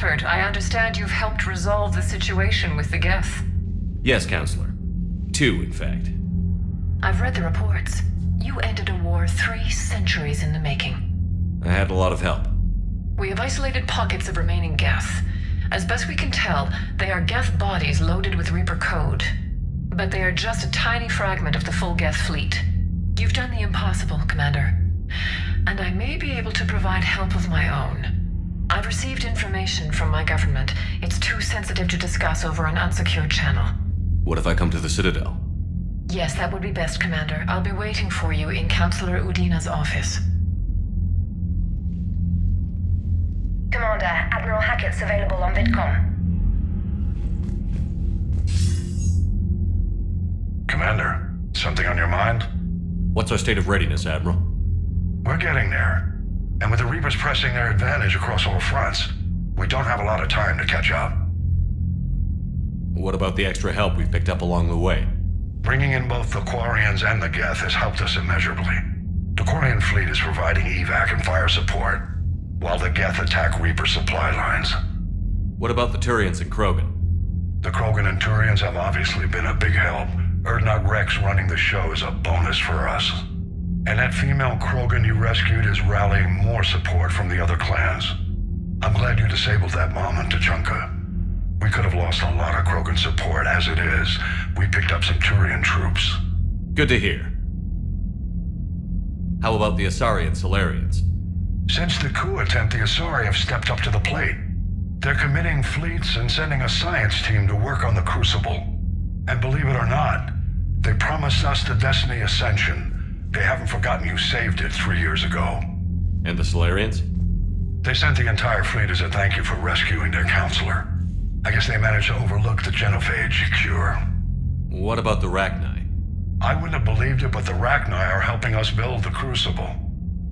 Shepard, I understand you've helped resolve the situation with the Geth. Yes, Counselor. 2, in fact. I've read the reports. You ended a war 3 centuries in the making. I had a lot of help. We have isolated pockets of remaining Geth. As best we can tell, they are Geth bodies loaded with Reaper code. But they are just a tiny fragment of the full Geth fleet. You've done the impossible, Commander. And I may be able to provide help of my own. I've received information from my government. It's too sensitive to discuss over an unsecured channel. What if I come to the Citadel? Yes, that would be best, Commander. I'll be waiting for you in Counselor Udina's office. Commander, Admiral Hackett's available on VidCom. Commander, something on your mind? What's our state of readiness, Admiral? We're getting there. And with the Reapers pressing their advantage across all fronts, we don't have a lot of time to catch up. What about the extra help we've picked up along the way? Bringing in both the Quarians and the Geth has helped us immeasurably. The Quarian fleet is providing evac and fire support, while the Geth attack Reaper supply lines. What about the Turians and Krogan? The Krogan and Turians have obviously been a big help. Urdnot Rex running the show is a bonus for us. And that female Krogan you rescued is rallying more support from the other clans. I'm glad you disabled that mom in Tuchanka. We could have lost a lot of Krogan support. As it is, we picked up some Turian troops. Good to hear. How about the Asari and Solarians? Since the coup attempt, the Asari have stepped up to the plate. They're committing fleets and sending a science team to work on the Crucible. And believe it or not, they promised us the Destiny Ascension. They haven't forgotten you saved it 3 years ago. And the Solarians? They sent the entire fleet as a thank you for rescuing their counselor. I guess they managed to overlook the genophage cure. What about the Rachni? I wouldn't have believed it, but the Rachni are helping us build the Crucible.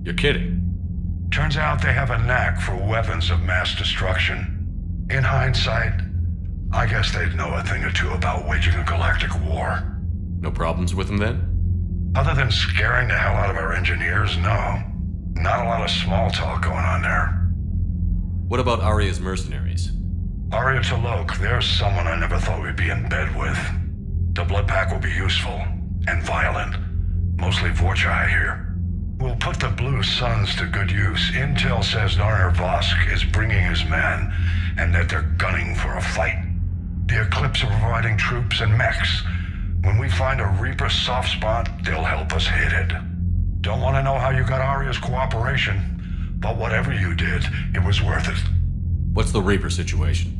You're kidding. Turns out they have a knack for weapons of mass destruction. In hindsight, I guess they'd know a thing or two about waging a galactic war. No problems with them then? Other than scaring the hell out of our engineers, no. Not a lot of small talk going on there. What about Aria's mercenaries? Aria T'Loak, there's someone I never thought we'd be in bed with. The blood pack will be useful, and violent. Mostly Vorchai here. We'll put the Blue Suns to good use. Intel says Narner Vosk is bringing his men, and that they're gunning for a fight. The Eclipse are providing troops and mechs. When we find a Reaper soft spot, they'll help us hit it. Don't want to know how you got Aria's cooperation, but whatever you did, it was worth it. What's the Reaper situation?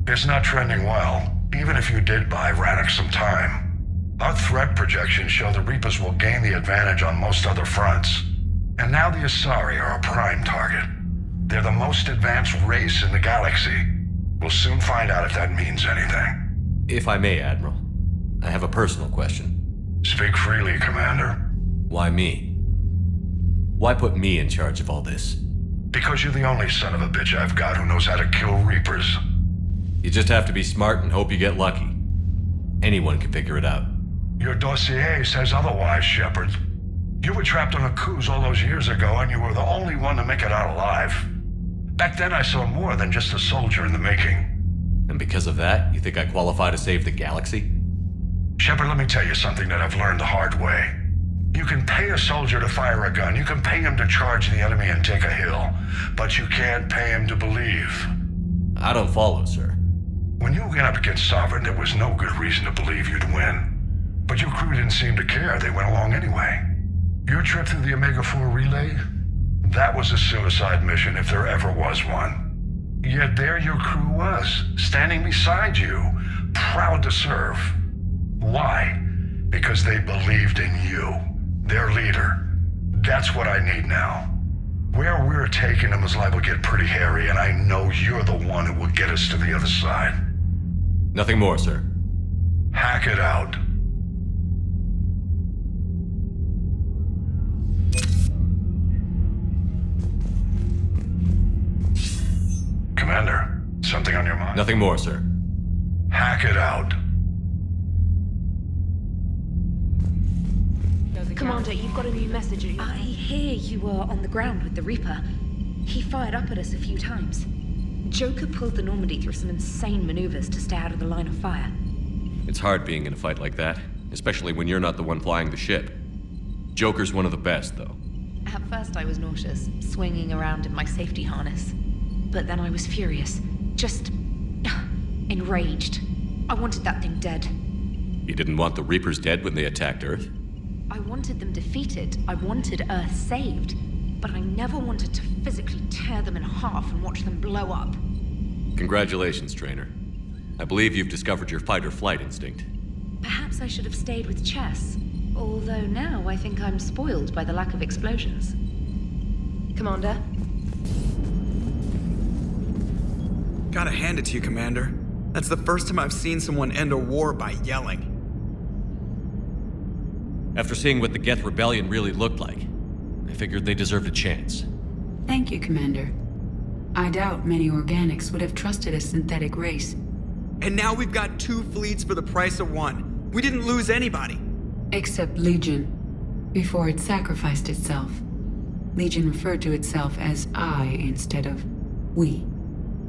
It's not trending well, even if you did buy Radix some time. Our threat projections show the Reapers will gain the advantage on most other fronts. And now the Asari are a prime target. They're the most advanced race in the galaxy. We'll soon find out if that means anything. If I may, Admiral, I have a personal question. Speak freely, Commander. Why me? Why put me in charge of all this? Because you're the only son of a bitch I've got who knows how to kill Reapers. You just have to be smart and hope you get lucky. Anyone can figure it out. Your dossier says otherwise, Shepard. You were trapped on a cruise all those years ago, and you were the only one to make it out alive. Back then I saw more than just a soldier in the making. And because of that, you think I qualify to save the galaxy? Shepard, let me tell you something that I've learned the hard way. You can pay a soldier to fire a gun, you can pay him to charge the enemy and take a hill, but you can't pay him to believe. I don't follow, sir. When you went up against Sovereign, there was no good reason to believe you'd win. But your crew didn't seem to care, they went along anyway. Your trip through the Omega-4 relay? That was a suicide mission if there ever was one. Yet there your crew was, standing beside you, proud to serve. Why? Because they believed in you, their leader. That's what I need now. Where we're taking them is liable to get pretty hairy, and I know you're the one who will get us to the other side. Nothing more, sir. Hack it out. Commander, something on your mind? Nothing more, sir. Hack it out. Commander, you've got a new message. I hear you were on the ground with the Reaper. He fired up at us a few times. Joker pulled the Normandy through some insane maneuvers to stay out of the line of fire. It's hard being in a fight like that, especially when you're not the one flying the ship. Joker's one of the best, though. At first I was nauseous, swinging around in my safety harness. But then I was furious. Just... enraged. I wanted that thing dead. You didn't want the Reapers dead when they attacked Earth? I wanted them defeated. I wanted Earth saved. But I never wanted to physically tear them in half and watch them blow up. Congratulations, Trainer. I believe you've discovered your fight-or-flight instinct. Perhaps I should have stayed with chess. Although now I think I'm spoiled by the lack of explosions. Commander? Gotta hand it to you, Commander. That's the first time I've seen someone end a war by yelling. After seeing what the Geth Rebellion really looked like, I figured they deserved a chance. Thank you, Commander. I doubt many organics would have trusted a synthetic race. And now we've got 2 fleets for the price of 1. We didn't lose anybody. Except Legion, before it sacrificed itself. Legion referred to itself as I instead of we.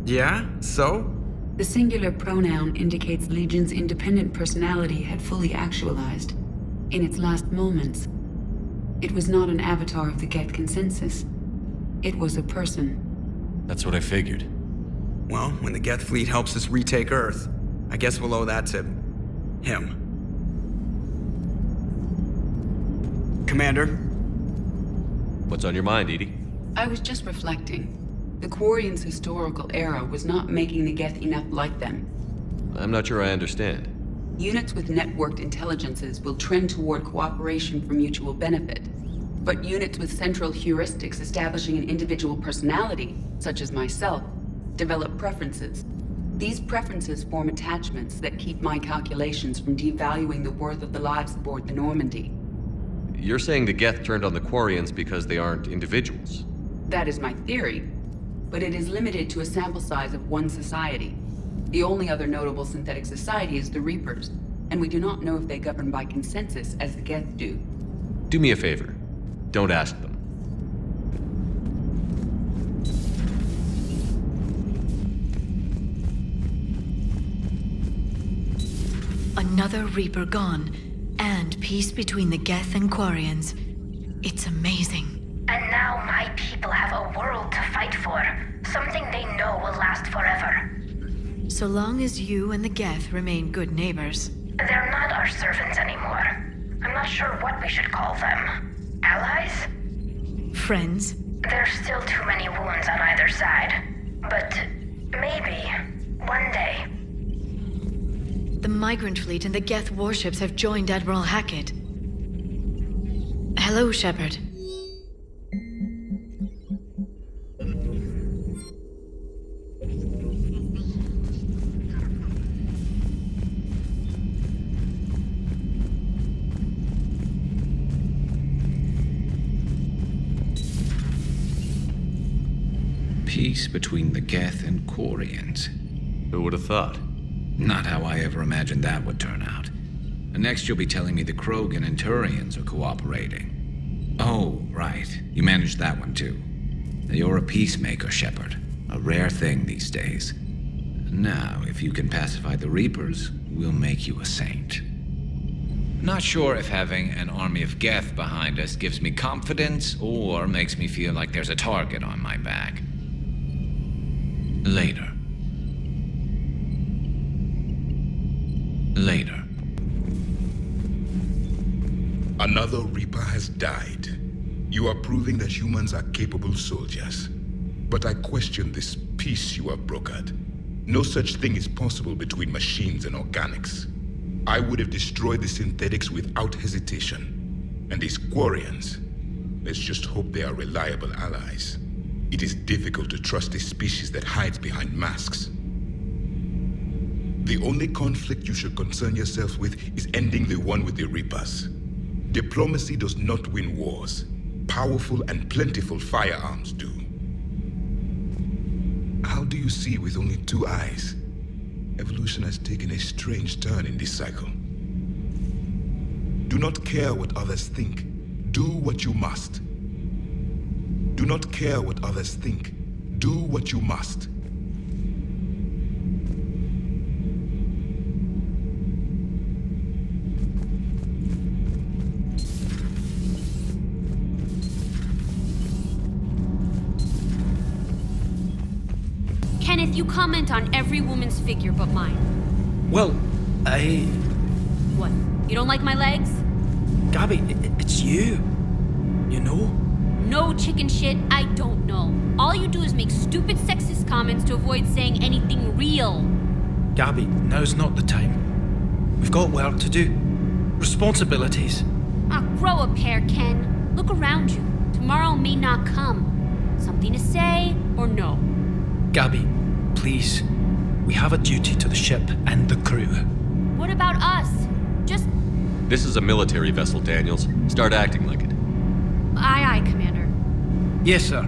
Yeah? So? The singular pronoun indicates Legion's independent personality had fully actualized. In its last moments, it was not an avatar of the Geth consensus. It was a person. That's what I figured. Well, when the Geth fleet helps us retake Earth, I guess we'll owe that to... him. Commander? What's on your mind, Edie? I was just reflecting. The Quarians' historical era was not making the Geth enough like them. I'm not sure I understand. Units with networked intelligences will trend toward cooperation for mutual benefit. But units with central heuristics establishing an individual personality, such as myself, develop preferences. These preferences form attachments that keep my calculations from devaluing the worth of the lives aboard the Normandy. You're saying the Geth turned on the Quarians because they aren't individuals? That is my theory, but it is limited to a sample size of one society. The only other notable synthetic society is the Reapers, and we do not know if they govern by consensus as the Geth do. Do me a favor. Don't ask them. Another Reaper gone, and peace between the Geth and Quarians. It's amazing. And now my people have a world to fight for. Something they know will last forever. So long as you and the Geth remain good neighbors. They're not our servants anymore. I'm not sure what we should call them. Allies? Friends? There's still too many wounds on either side. But maybe, one day. The Migrant Fleet and the Geth warships have joined Admiral Hackett. Hello, Shepard. Peace between the Geth and Quarians. Who would have thought? Not how I ever imagined that would turn out. And next you'll be telling me the Krogan and Turians are cooperating. Oh, right. You managed that one too. You're a peacemaker, Shepard. A rare thing these days. Now, if you can pacify the Reapers, we'll make you a saint. Not sure if having an army of Geth behind us gives me confidence or makes me feel like there's a target on my back. Later. Later. Another Reaper has died. You are proving that humans are capable soldiers. But I question this peace you have brokered. No such thing is possible between machines and organics. I would have destroyed the synthetics without hesitation. And these Quarians, let's just hope they are reliable allies. It is difficult to trust a species that hides behind masks. The only conflict you should concern yourself with is ending the one with the Reapers. Diplomacy does not win wars. Powerful and plentiful firearms do. How do you see with only 2 eyes? Evolution has taken a strange turn in this cycle. Do not care what others think. Do what you must. Do not care what others think. Do what you must. You comment on every woman's figure but mine. Well, What? You don't like my legs? Gabby, it's you. You know? No chicken shit, I don't know. All you do is make stupid sexist comments to avoid saying anything real. Gabby, now's not the time. We've got work to do. Responsibilities. Ah, grow a pair, Ken. Look around you. Tomorrow may not come. Something to say or no? Gabby, please. We have a duty to the ship and the crew. What about us? Just... This is a military vessel, Daniels. Start acting like it. Aye, aye, Commander. Yes, sir.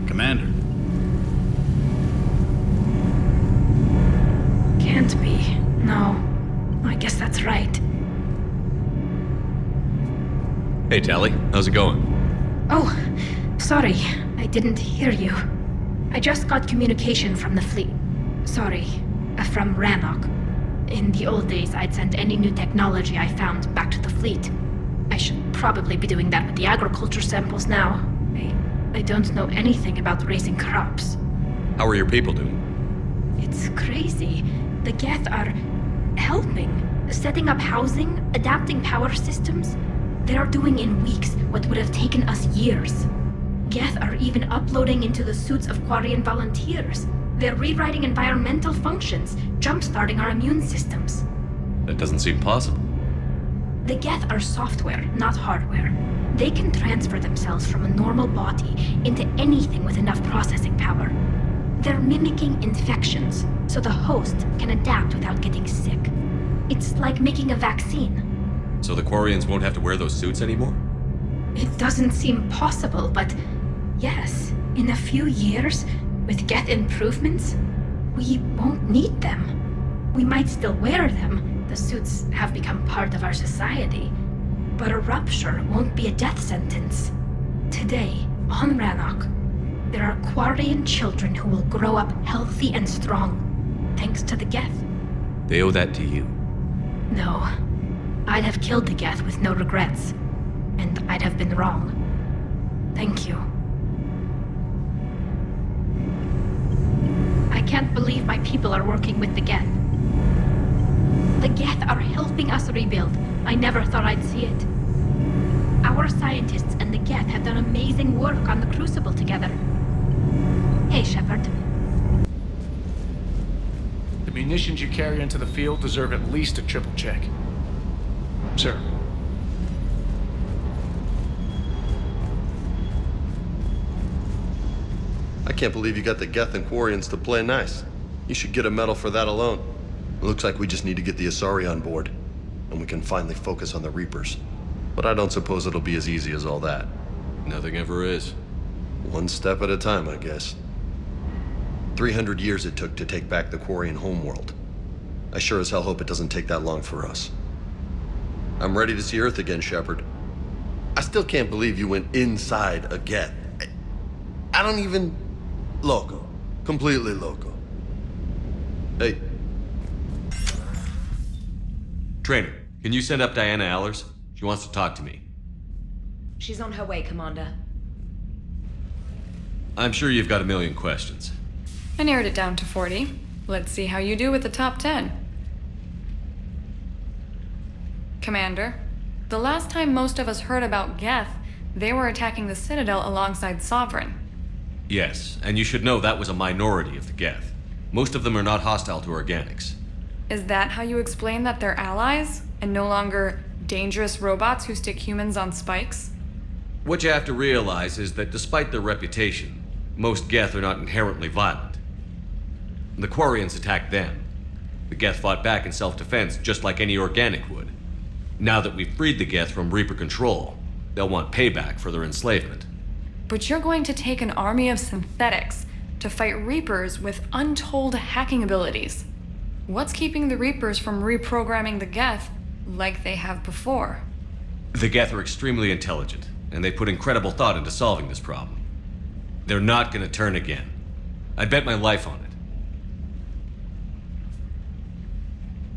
Commander. Can't be. No. I guess that's right. Hey, Tally. How's it going? Oh, sorry. I didn't hear you. I just got communication from the fleet. Sorry. From Rannoch. In the old days, I'd send any new technology I found back to the fleet. I should probably be doing that with the agriculture samples now. I don't know anything about raising crops. How are your people doing? It's crazy. The Geth are helping. Setting up housing, adapting power systems. They are doing in weeks what would have taken us years. Geth are even uploading into the suits of Quarian volunteers. They're rewriting environmental functions, jump-starting our immune systems. That doesn't seem possible. The Geth are software, not hardware. They can transfer themselves from a normal body into anything with enough processing power. They're mimicking infections, so the host can adapt without getting sick. It's like making a vaccine. So the Quarians won't have to wear those suits anymore? It doesn't seem possible, but yes, in a few years, with Geth improvements, we won't need them. We might still wear them. The suits have become part of our society. But a rupture won't be a death sentence. Today, on Rannoch, there are Quarian children who will grow up healthy and strong, thanks to the Geth. They owe that to you. No. I'd have killed the Geth with no regrets. And I'd have been wrong. Thank you. I can't believe my people are working with the Geth. The Geth are helping us rebuild. I never thought I'd see it. Our scientists and the Geth have done amazing work on the Crucible together. Hey, Shepard. The munitions you carry into the field deserve at least a triple check. Sir. I can't believe you got the Geth and Quarians to play nice. You should get a medal for that alone. It looks like we just need to get the Asari on board, and we can finally focus on the Reapers. But I don't suppose it'll be as easy as all that. Nothing ever is. One step at a time, I guess. 300 years it took to take back the Quarian homeworld. I sure as hell hope it doesn't take that long for us. I'm ready to see Earth again, Shepard. I still can't believe you went inside a Geth. I don't even... Loco. Completely loco. Hey. Trainer, can you send up Diana Allers? She wants to talk to me. She's on her way, Commander. I'm sure you've got a million questions. I narrowed it down to 40. Let's see how you do with the top 10. Commander, the last time most of us heard about Geth, they were attacking the Citadel alongside Sovereign. Yes, and you should know that was a minority of the Geth. Most of them are not hostile to organics. Is that how you explain that they're allies, and no longer dangerous robots who stick humans on spikes? What you have to realize is that despite their reputation, most Geth are not inherently violent. The Quarians attacked them. The Geth fought back in self-defense just like any organic would. Now that we've freed the Geth from Reaper control, they'll want payback for their enslavement. But you're going to take an army of synthetics to fight Reapers with untold hacking abilities. What's keeping the Reapers from reprogramming the Geth like they have before? The Geth are extremely intelligent, and they put incredible thought into solving this problem. They're not gonna turn again. I'd bet my life on it.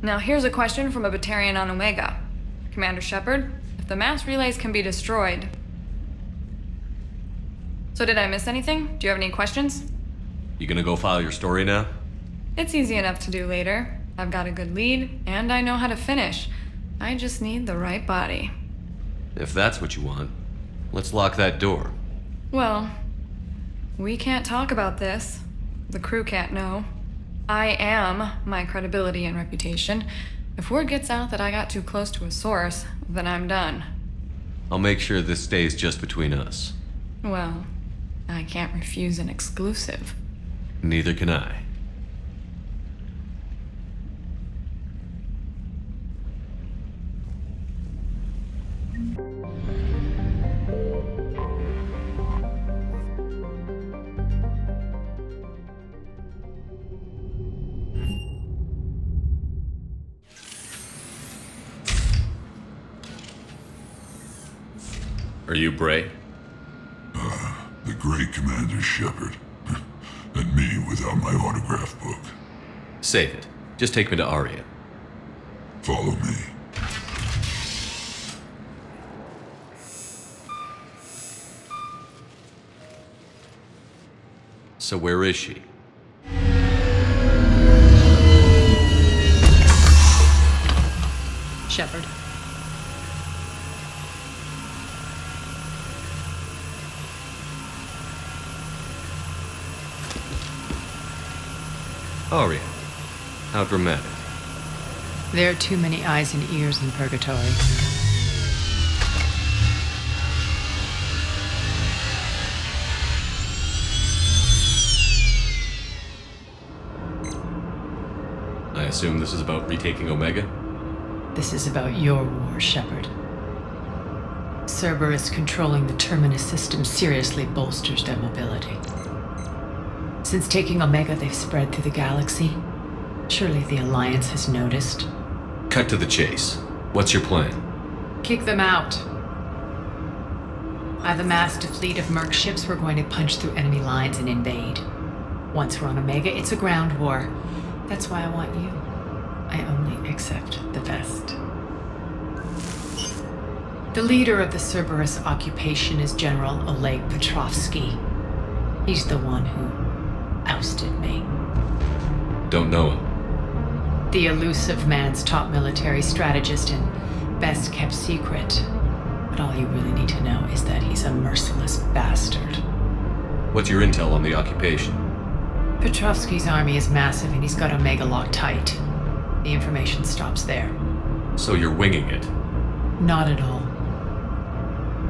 Now here's a question from a Batarian on Omega. Commander Shepard, if the mass relays can be destroyed... So did I miss anything? Do you have any questions? You gonna go file your story now? It's easy enough to do later. I've got a good lead, and I know how to finish. I just need the right body. If that's what you want, let's lock that door. Well, we can't talk about this. The crew can't know. I am my credibility and reputation. If word gets out that I got too close to a source, then I'm done. I'll make sure this stays just between us. Well, I can't refuse an exclusive. Neither can I. Are you Bray? The great Commander Shepard. And me without my autograph book. Save it. Just take me to Aria. Follow me. So where is she? Shepard. Aria. How dramatic. There are too many eyes and ears in Purgatory. I assume this is about retaking Omega? This is about your war, Shepard. Cerberus controlling the Terminus system seriously bolsters their mobility. Since taking Omega, they've spread through the galaxy. Surely the Alliance has noticed. Cut to the chase. What's your plan? Kick them out. I've amassed a fleet of merc ships. We're going to punch through enemy lines and invade. Once we're on Omega, it's a ground war. That's why I want you. I only accept the best. The leader of the Cerberus occupation is General Oleg Petrovsky. He's the one who ousted me. Don't know him. The elusive man's top military strategist and best kept secret. But all you really need to know is that he's a merciless bastard. What's your intel on the occupation? Petrovsky's army is massive and he's got Omega locked tight. The information stops there. So you're winging it? Not at all.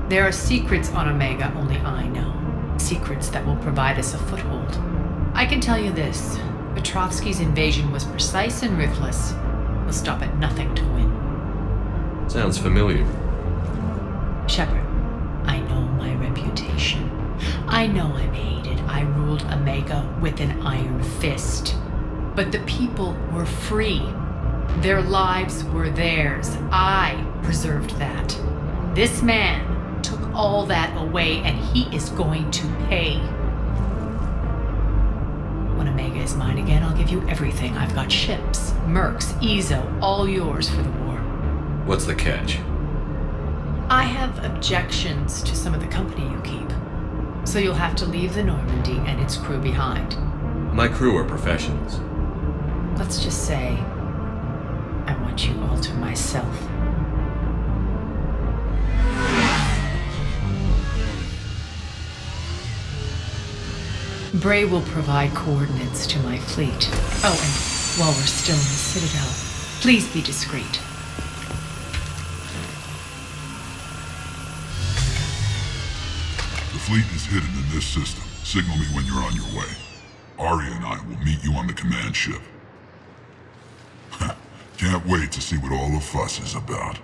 There are secrets on Omega only I know. Secrets that will provide us a foothold. I can tell you this. Petrovsky's invasion was precise and ruthless. He'll stop at nothing to win. Sounds familiar. Shepard, I know my reputation. I know I'm hated. I ruled Omega with an iron fist. But the people were free. Their lives were theirs. I preserved that. This man took all that away, and he is going to pay. When Omega is mine again, I'll give you everything. I've got ships, mercs, Ezo, all yours for the war. What's the catch? I have objections to some of the company you keep. So you'll have to leave the Normandy and its crew behind. My crew are professionals. Let's just say, I want you all to myself. Bray will provide coordinates to my fleet. Oh, and while we're still in the Citadel, please be discreet. The fleet is hidden in this system. Signal me when you're on your way. Aria and I will meet you on the command ship. Can't wait to see what all the fuss is about.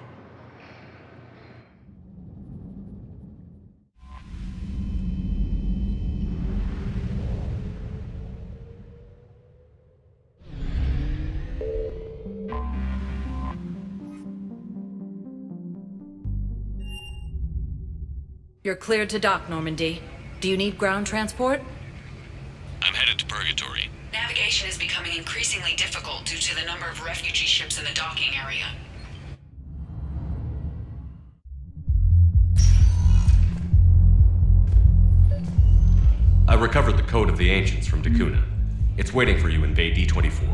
You're cleared to dock, Normandy. Do you need ground transport? I'm headed to Purgatory. Navigation is becoming increasingly difficult due to the number of refugee ships in the docking area. I recovered the Code of the Ancients from Dakuna. It's waiting for you in Bay D-24.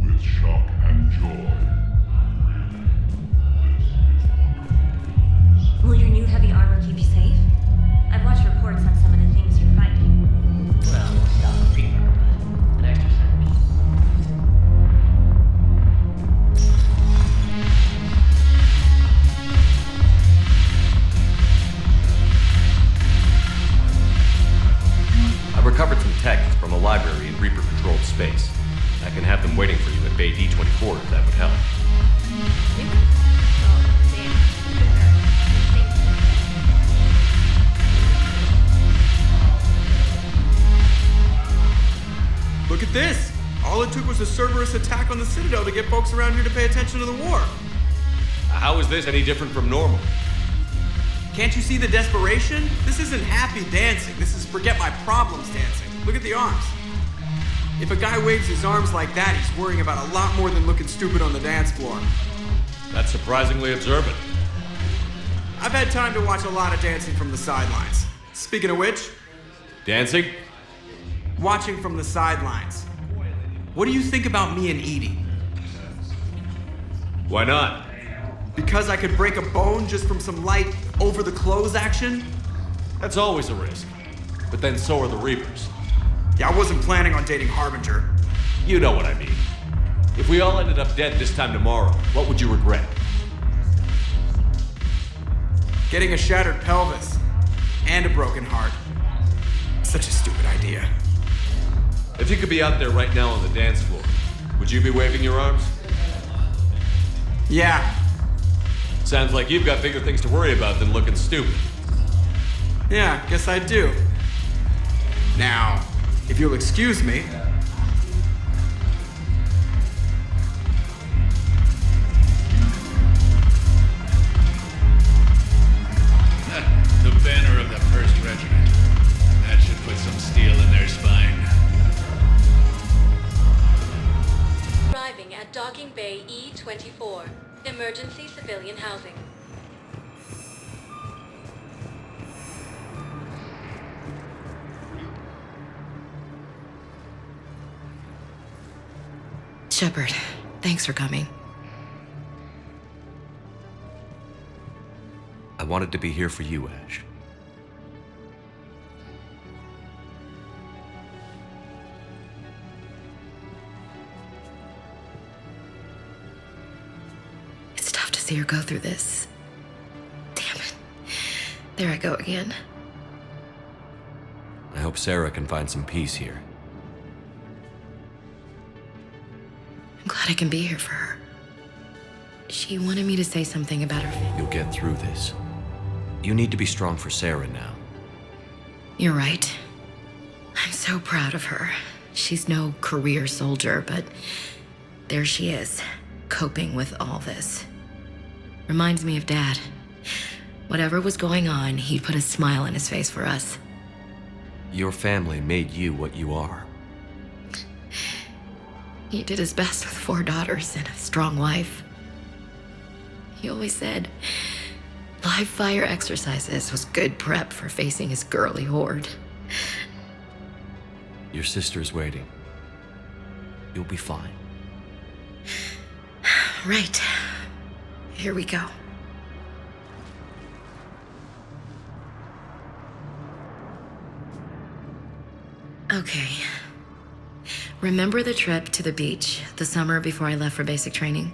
With shock and joy. Will your new heavy armor keep you safe? I've watched reports on some of the things you're fighting. Well, not a Reaper, but an extra centerpiece. I recovered some texts from a library in Reaper-controlled space. I can have them waiting for you at Bay D-24 if that would help. Look at this! All it took was a Cerberus attack on the Citadel to get folks around here to pay attention to the war. How is this any different from normal? Can't you see the desperation? This isn't happy dancing. This is forget my problems dancing. Look at the arms. If a guy waves his arms like that, he's worrying about a lot more than looking stupid on the dance floor. That's surprisingly observant. I've had time to watch a lot of dancing from the sidelines. Speaking of which... Dancing? Watching from the sidelines. What do you think about me and Edie? Why not? Because I could break a bone just from some light over-the-clothes action? That's always a risk. But then so are the Reapers. Yeah, I wasn't planning on dating Harbinger. You know what I mean. If we all ended up dead this time tomorrow, what would you regret? Getting a shattered pelvis. And a broken heart. Such a stupid idea. If you could be out there right now on the dance floor, would you be waving your arms? Yeah. Sounds like you've got bigger things to worry about than looking stupid. Yeah, guess I do. Now, if you'll excuse me... The banner of the 1st Regiment. That should put some steel in their spine. Arriving at Docking Bay E-24. Emergency civilian housing. Shepard, thanks for coming. I wanted to be here for you, Ash. It's tough to see her go through this. Damn it. There I go again. I hope Sarah can find some peace here. I'm glad I can be here for her. She wanted me to say something about her. You'll get through this. You need to be strong for Sarah now. You're right. I'm so proud of her. She's no career soldier, but there she is, coping with all this. Reminds me of Dad. Whatever was going on, he'd put a smile on his face for us. Your family made you what you are. He did his best with 4 daughters and a strong wife. He always said live fire exercises was good prep for facing his girly horde. Your sister's waiting. You'll be fine. Right. Here we go. Okay. Remember the trip to the beach the summer before I left for basic training?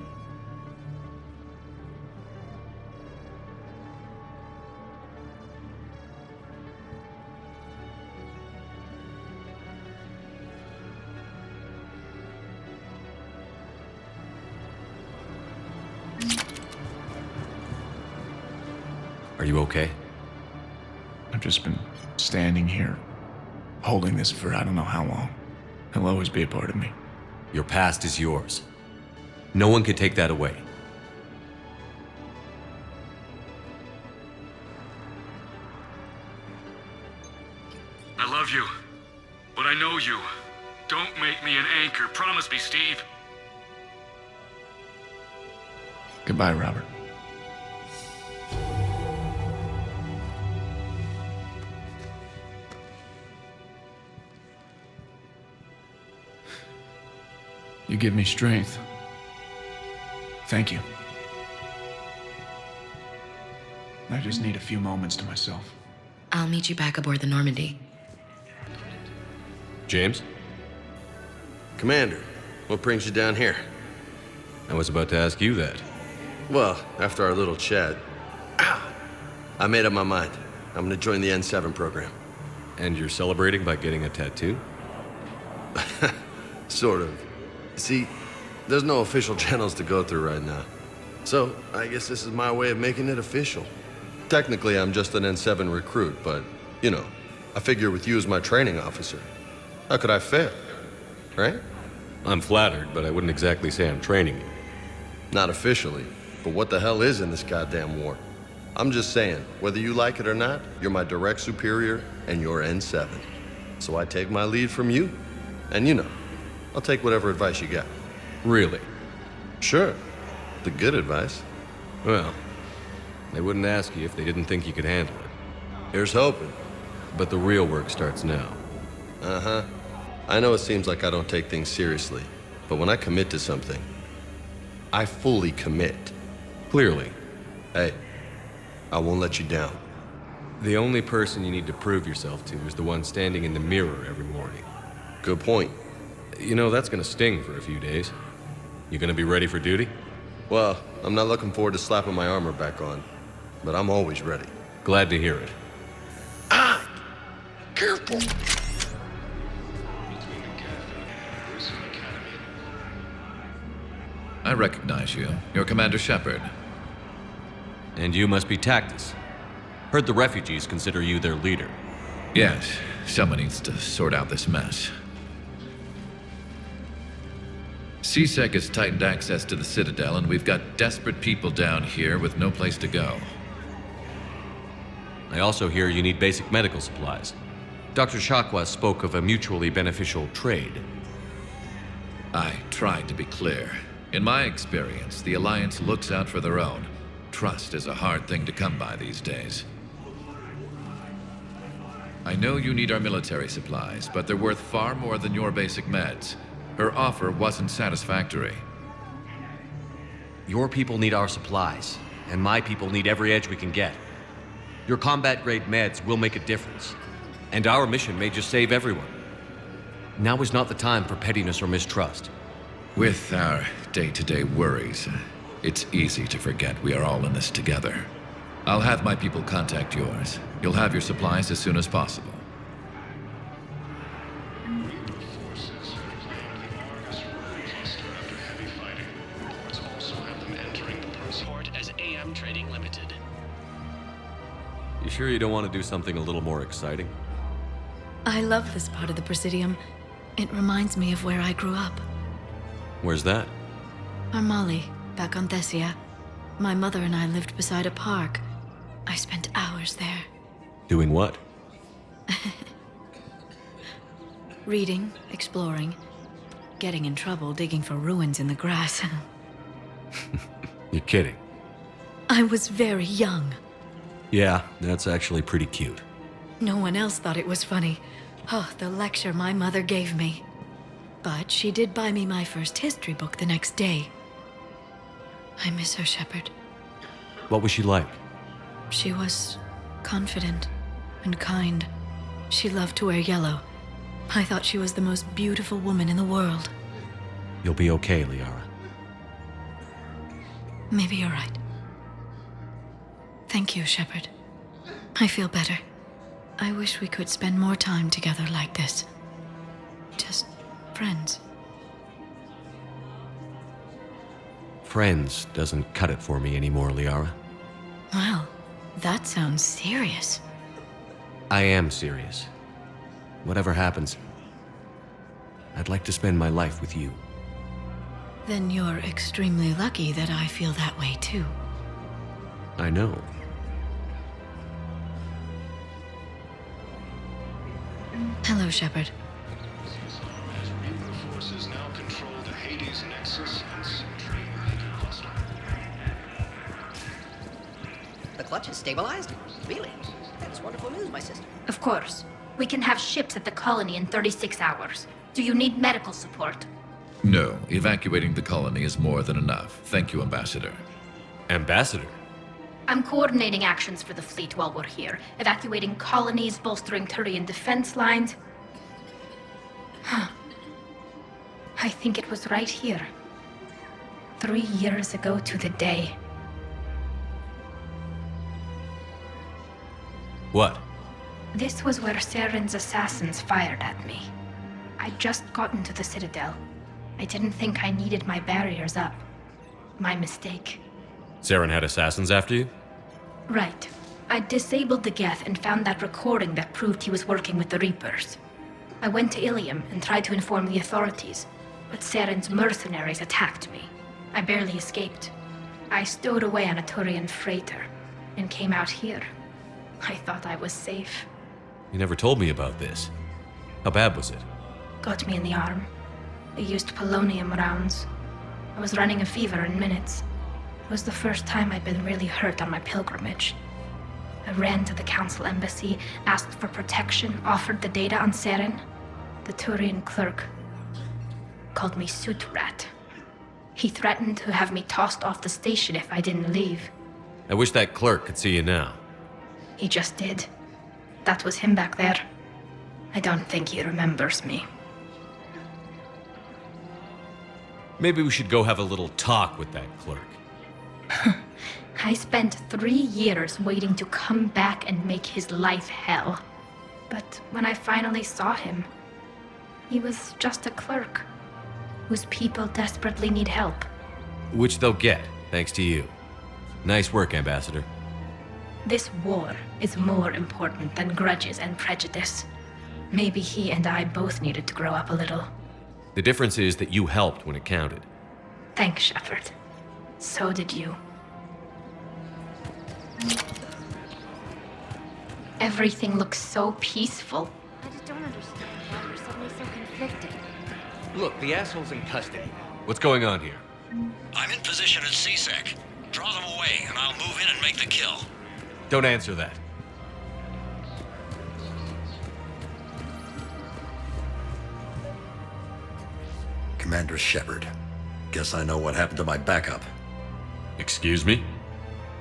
Are you okay? I've just been standing here, holding this for I don't know how long. It'll always be a part of me. Your past is yours. No one can take that away. I love you, but I know you. Don't make me an anchor. Promise me, Steve. Goodbye, Robert. You give me strength. Thank you. I just need a few moments to myself. I'll meet you back aboard the Normandy. James? Commander, what brings you down here? I was about to ask you that. Well, after our little chat, I made up my mind. I'm gonna join the N7 program. And you're celebrating by getting a tattoo? Sort of. See, there's no official channels to go through right now. So, I guess this is my way of making it official. Technically, I'm just an N7 recruit, but, you know, I figure with you as my training officer, how could I fail? Right? I'm flattered, but I wouldn't exactly say I'm training you. Not officially, but what the hell is in this goddamn war? I'm just saying, whether you like it or not, you're my direct superior, and you're N7. So I take my lead from you, and you know, I'll take whatever advice you got. Really? Sure. The good advice. Well, they wouldn't ask you if they didn't think you could handle it. Here's hoping. But the real work starts now. Uh-huh. I know it seems like I don't take things seriously, but when I commit to something, I fully commit. Clearly. Hey, I won't let you down. The only person you need to prove yourself to is the one standing in the mirror every morning. Good point. You know, that's gonna sting for a few days. You gonna be ready for duty? Well, I'm not looking forward to slapping my armor back on, but I'm always ready. Glad to hear it. Careful! I recognize you. You're Commander Shepard. And you must be Tactus. Heard the refugees consider you their leader. Yes, someone needs to sort out this mess. CSEC has tightened access to the Citadel, and we've got desperate people down here with no place to go. I also hear you need basic medical supplies. Dr. Shakwa spoke of a mutually beneficial trade. I tried to be clear. In my experience, the Alliance looks out for their own. Trust is a hard thing to come by these days. I know you need our military supplies, but they're worth far more than your basic meds. Her offer wasn't satisfactory. Your people need our supplies, and my people need every edge we can get. Your combat-grade meds will make a difference, and our mission may just save everyone. Now is not the time for pettiness or mistrust. With our day-to-day worries, it's easy to forget we are all in this together. I'll have my people contact yours. You'll have your supplies as soon as possible. You sure you don't want to do something a little more exciting? I love this part of the Presidium. It reminds me of where I grew up. Where's that? Armali, back on Thessia. My mother and I lived beside a park. I spent hours there. Doing what? Reading, exploring, getting in trouble digging for ruins in the grass. You're kidding. I was very young. Yeah, that's actually pretty cute. No one else thought it was funny. Oh, the lecture my mother gave me. But she did buy me my first history book the next day. I miss her, Shepard. What was she like? She was confident and kind. She loved to wear yellow. I thought she was the most beautiful woman in the world. You'll be okay, Liara. Maybe you're right. Thank you, Shepard. I feel better. I wish we could spend more time together like this. Just friends. Friends doesn't cut it for me anymore, Liara. Well, that sounds serious. I am serious. Whatever happens, I'd like to spend my life with you. Then you're extremely lucky that I feel that way too. I know. Hello, Shepard. The clutch is stabilized? Really? That's wonderful news, my sister. Of course. We can have ships at the colony in 36 hours. Do you need medical support? No, evacuating the colony is more than enough. Thank you, Ambassador. Ambassador? I'm coordinating actions for the fleet while we're here. Evacuating colonies, bolstering Turian defense lines. I think it was right here. 3 years ago to the day. What? This was where Saren's assassins fired at me. I'd just gotten to the Citadel. I didn't think I needed my barriers up. My mistake. Saren had assassins after you? Right. I disabled the Geth and found that recording that proved he was working with the Reapers. I went to Ilium and tried to inform the authorities, but Saren's mercenaries attacked me. I barely escaped. I stowed away on a Turian freighter and came out here. I thought I was safe. You never told me about this. How bad was it? Got me in the arm. They used polonium rounds. I was running a fever in minutes. It was the first time I'd been really hurt on my pilgrimage. I ran to the Council embassy, asked for protection, offered the data on Saren. The Turian clerk called me Soot Rat. He threatened to have me tossed off the station if I didn't leave. I wish that clerk could see you now. He just did. That was him back there. I don't think he remembers me. Maybe we should go have a little talk with that clerk. I spent 3 years waiting to come back and make his life hell. But when I finally saw him, he was just a clerk whose people desperately need help. Which they'll get, thanks to you. Nice work, Ambassador. This war is more important than grudges and prejudice. Maybe he and I both needed to grow up a little. The difference is that you helped when it counted. Thanks, Shepard. So did you. Everything looks so peaceful. I just don't understand why we're suddenly so conflicted. Look, the asshole's in custody. What's going on here? I'm in position at CSEC. Draw them away, and I'll move in and make the kill. Don't answer that. Commander Shepard. Guess I know what happened to my backup. Excuse me?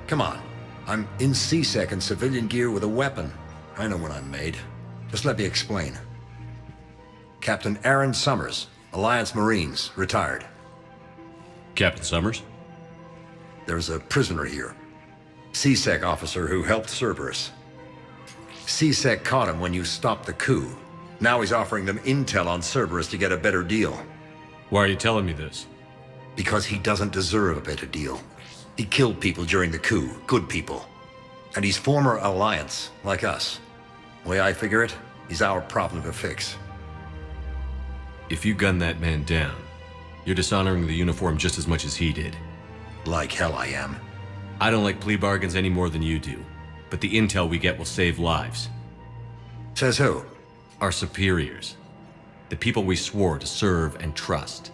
Come on. I'm in CSEC in civilian gear with a weapon. I know what I'm made. Just let me explain. Captain Aaron Summers, Alliance Marines, retired. Captain Summers? There's a prisoner here. CSEC officer who helped Cerberus. CSEC caught him when you stopped the coup. Now he's offering them intel on Cerberus to get a better deal. Why are you telling me this? Because he doesn't deserve a better deal. He killed people during the coup, good people. And he's former Alliance, like us. The way I figure it, he's our problem to fix. If you gun that man down, you're dishonoring the uniform just as much as he did. Like hell I am. I don't like plea bargains any more than you do, but the intel we get will save lives. Says who? Our superiors. The people we swore to serve and trust.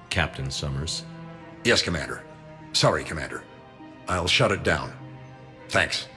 Captain Summers. Yes, Commander. Sorry, Commander. I'll shut it down. Thanks.